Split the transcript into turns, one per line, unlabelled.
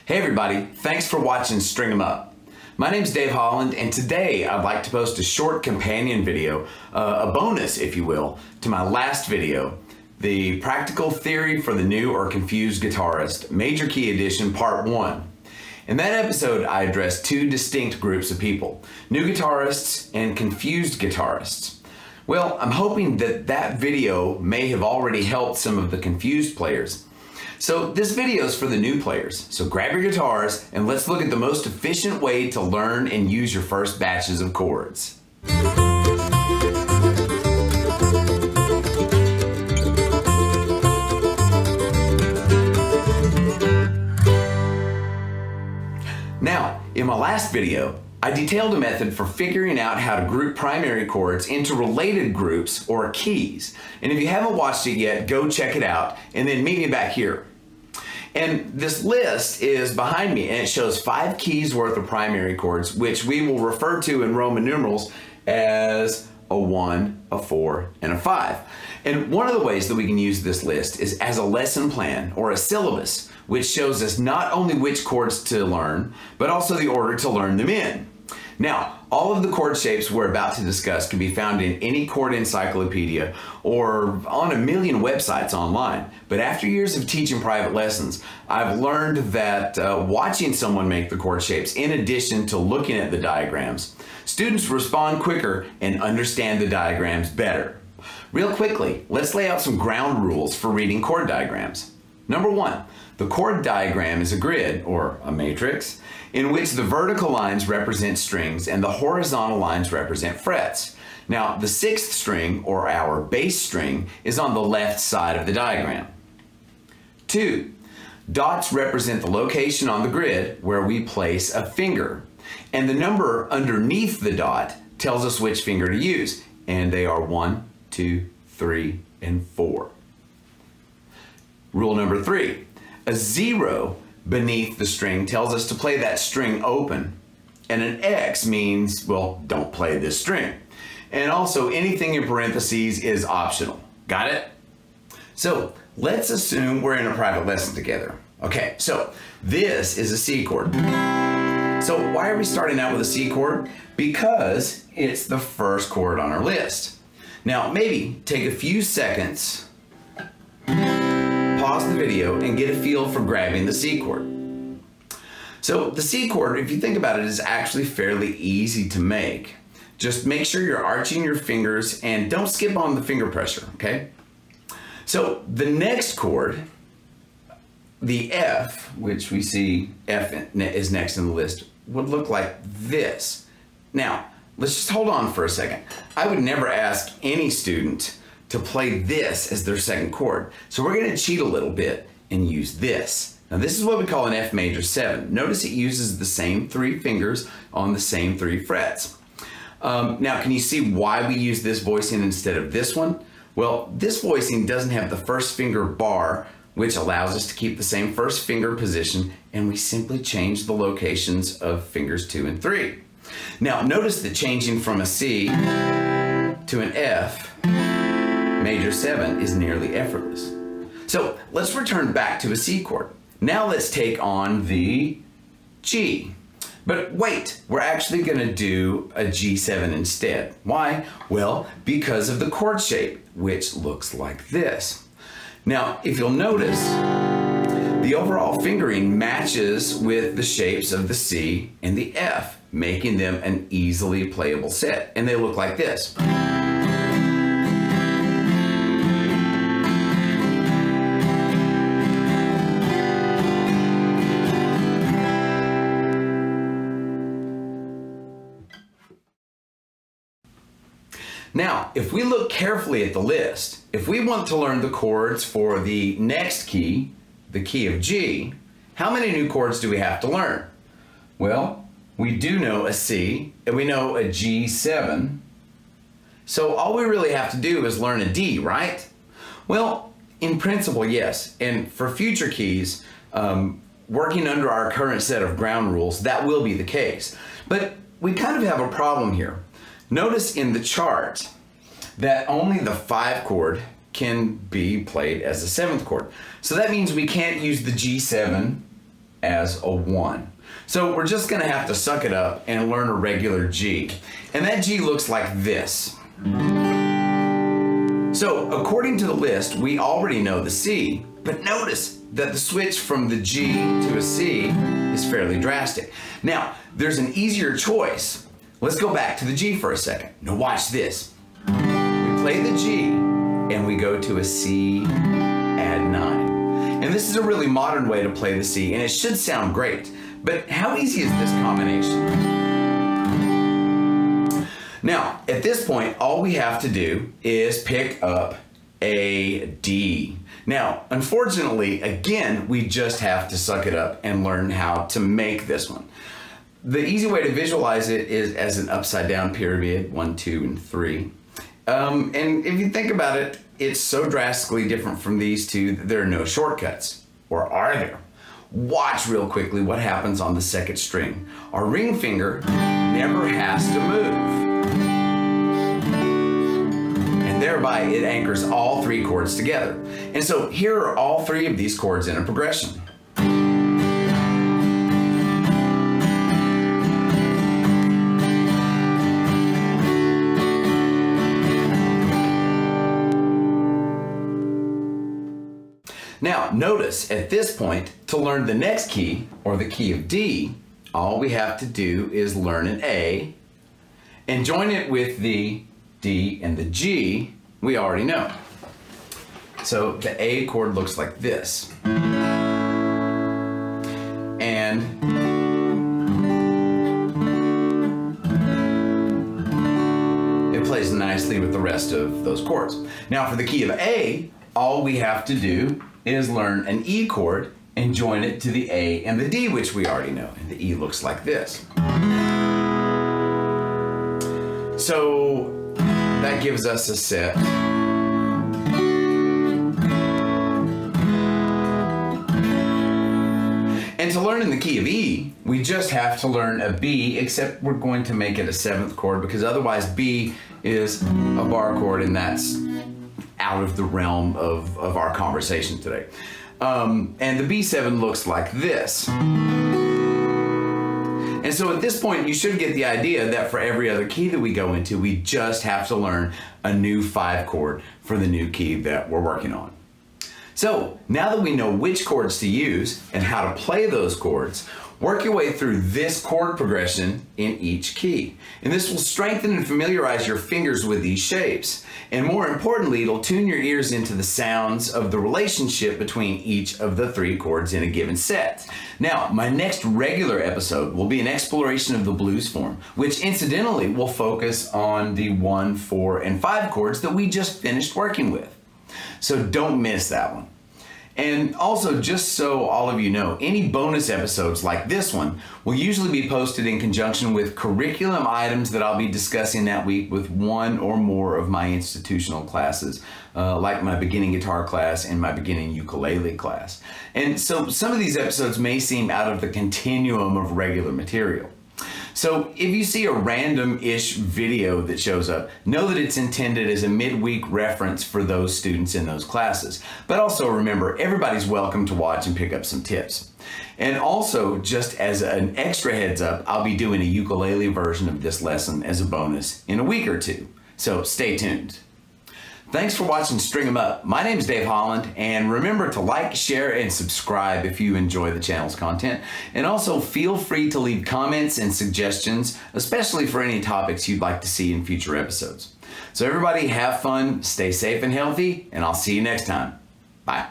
Hey everybody, thanks for watching String 'em Up. My name's Dave Holland, and today I'd like to post a short companion video, a bonus if you will, to my last video, the Practical Theory for the New or Confused Guitarist, Major Key Edition Part 1. In that episode, I addressed two distinct groups of people, new guitarists and confused guitarists. Well, I'm hoping that that video may have already helped some of the confused players. So this video is for the new players. So grab your guitars and let's look at the most efficient way to learn and use your first batches of chords. Now, in my last video, I detailed a method for figuring out how to group primary chords into related groups or keys. And if you haven't watched it yet, go check it out and then meet me back here. And this list is behind me and it shows 5 keys worth of primary chords, which we will refer to in Roman numerals as a 1, a 4, and a 5. And one of the ways that we can use this list is as a lesson plan or a syllabus, which shows us not only which chords to learn, but also the order to learn them in. Now, all of the chord shapes we're about to discuss can be found in any chord encyclopedia or on a million websites online. But after years of teaching private lessons, I've learned that watching someone make the chord shapes, in addition to looking at the diagrams, students respond quicker and understand the diagrams better. Real quickly, let's lay out some ground rules for reading chord diagrams. Number 1, the chord diagram is a grid, or a matrix, in which the vertical lines represent strings and the horizontal lines represent frets. Now, the 6th string, or our bass string, is on the left side of the diagram. 2, dots represent the location on the grid where we place a finger, and the number underneath the dot tells us which finger to use, and they are 1, 2, 3, and 4. Rule number 3, a 0 beneath the string tells us to play that string open, and an X means, well, don't play this string. And also anything in parentheses is optional. Got it? So let's assume we're in a private lesson together. Okay, so this is a C chord. So why are we starting out with a C chord? Because it's the first chord on our list. Now maybe take a few seconds, pause the video, and get a feel for grabbing the C chord. So the C chord, if you think about it, is actually fairly easy to make. Just make sure you're arching your fingers and don't skip on the finger pressure, okay? So the next chord, the F, which we see F is next in the list, would look like this. Now, let's just hold on for a second. I would never ask any student to play this as their second chord. So we're going to cheat a little bit and use this. Now this is what we call an F major 7. Notice it uses the same 3 fingers on the same 3 frets. Now can you see why we use this voicing instead of this one? Well, this voicing doesn't have the first finger bar, which allows us to keep the same first finger position, and we simply change the locations of fingers 2 and 3. Now notice that changing from a C to an F major 7 is nearly effortless. So let's return back to a C chord. Now let's take on the G. But wait, we're actually going to do a G7 instead. Why? Well, because of the chord shape, which looks like this. Now, if you'll notice, the overall fingering matches with the shapes of the C and the F, making them an easily playable set. And they look like this. Now, if we look carefully at the list, if we want to learn the chords for the next key, the key of G, how many new chords do we have to learn? Well, we do know a C, and we know a G7. So all we really have to do is learn a D, right? Well, in principle, yes. And for future keys, working under our current set of ground rules, that will be the case. But we kind of have a problem here. Notice in the chart that only the 5 chord can be played as a 7th chord. So that means we can't use the G7 as a 1. So we're just going to have to suck it up and learn a regular G. And that G looks like this. So according to the list, we already know the C, but notice that the switch from the G to a C is fairly drastic. Now, there's an easier choice. Let's go back to the G for a second. Now watch this. We play the G and we go to a C add 9. And this is a really modern way to play the C, and it should sound great. But how easy is this combination? Now, at this point, all we have to do is pick up a D. Now, unfortunately, again, we just have to suck it up and learn how to make this one. The easy way to visualize it is as an upside down pyramid, 1, 2, and 3. And if you think about it, it's so drastically different from these two that there are no shortcuts. Or are there? Watch real quickly what happens on the second string. Our ring finger never has to move. And thereby it anchors all 3 chords together. And so here are all 3 of these chords in a progression. Now, notice at this point, to learn the next key, or the key of D, all we have to do is learn an A and join it with the D and the G we already know. So the A chord looks like this. And it plays nicely with the rest of those chords. Now for the key of A, all we have to do is learn an E chord and join it to the A and the D, which we already know. And the E looks like this. So that gives us a set. And to learn in the key of E, we just have to learn a B, except we're going to make it a 7th chord because otherwise B is a bar chord, and that's out of the realm of our conversation today. And the B7 looks like this. And so at this point, you should get the idea that for every other key that we go into, we just have to learn a new 5 chord for the new key that we're working on. So now that we know which chords to use and how to play those chords, work your way through this chord progression in each key. And this will strengthen and familiarize your fingers with these shapes. And more importantly, it'll tune your ears into the sounds of the relationship between each of the 3 chords in a given set. Now, my next regular episode will be an exploration of the blues form, which incidentally will focus on the 1, 4, and 5 chords that we just finished working with. So don't miss that one. And also, just so all of you know, any bonus episodes like this one will usually be posted in conjunction with curriculum items that I'll be discussing that week with one or more of my institutional classes, like my beginning guitar class and my beginning ukulele class. And so some of these episodes may seem out of the continuum of regular material. So if you see a random-ish video that shows up, know that it's intended as a midweek reference for those students in those classes. But also remember, everybody's welcome to watch and pick up some tips. And also, just as an extra heads up, I'll be doing a ukulele version of this lesson as a bonus in a week or 2. So stay tuned. Thanks for watching String 'em Up. My name is Dave Holland, and remember to like, share, and subscribe if you enjoy the channel's content. And also feel free to leave comments and suggestions, especially for any topics you'd like to see in future episodes. So everybody have fun, stay safe and healthy, and I'll see you next time. Bye.